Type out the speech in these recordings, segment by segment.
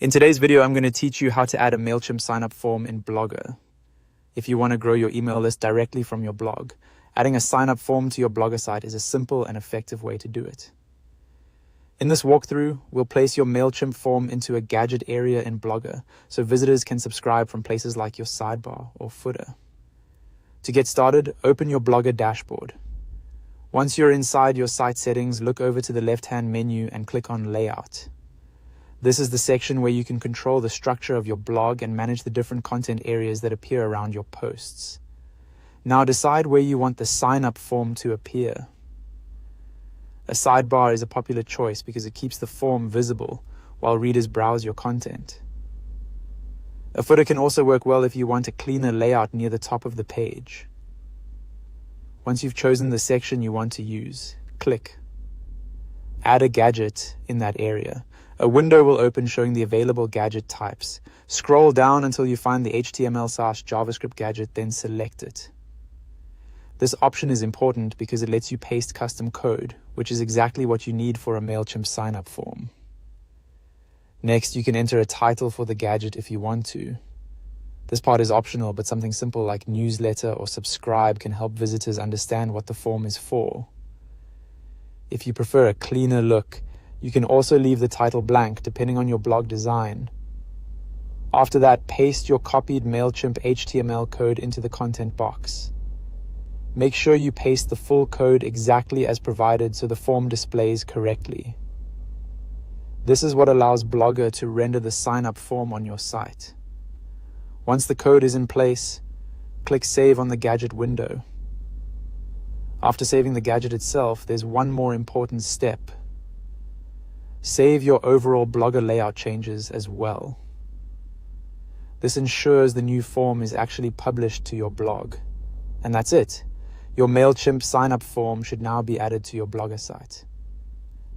In today's video, I'm going to teach you how to add a Mailchimp signup form in Blogger. If you want to grow your email list directly from your blog, adding a signup form to your Blogger site is a simple and effective way to do it. In this walkthrough, we'll place your Mailchimp form into a gadget area in Blogger so visitors can subscribe from places like your sidebar or footer. To get started, open your Blogger dashboard. Once you're inside your site settings, look over to the left-hand menu and click on Layout. This is the section where you can control the structure of your blog and manage the different content areas that appear around your posts. Now decide where you want the sign-up form to appear. A sidebar is a popular choice because it keeps the form visible while readers browse your content. A footer can also work well if you want a cleaner layout near the top of the page. Once you've chosen the section you want to use, click. Add a gadget in that area. A window will open showing the available gadget types. Scroll down until you find the HTML/JavaScript gadget, then select it. This option is important because it lets you paste custom code, which is exactly what you need for a Mailchimp signup form. Next, you can enter a title for the gadget if you want to. This part is optional, but something simple like newsletter or subscribe can help visitors understand what the form is for. If you prefer a cleaner look, you can also leave the title blank depending on your blog design. After that, paste your copied Mailchimp HTML code into the content box. Make sure you paste the full code exactly as provided so the form displays correctly. This is what allows Blogger to render the sign-up form on your site. Once the code is in place, click Save on the gadget window. After saving the gadget itself, there's one more important step. Save your overall Blogger layout changes as well. This ensures the new form is actually published to your blog. And that's it. Your Mailchimp signup form should now be added to your Blogger site.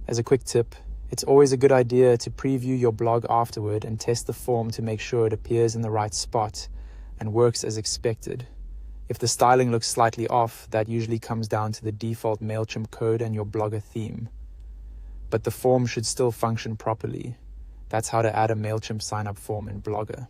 As a quick tip, it's always a good idea to preview your blog afterward and test the form to make sure it appears in the right spot and works as expected. If the styling looks slightly off, that usually comes down to the default Mailchimp code and your Blogger theme. But the form should still function properly. That's how to add a Mailchimp signup form in Blogger.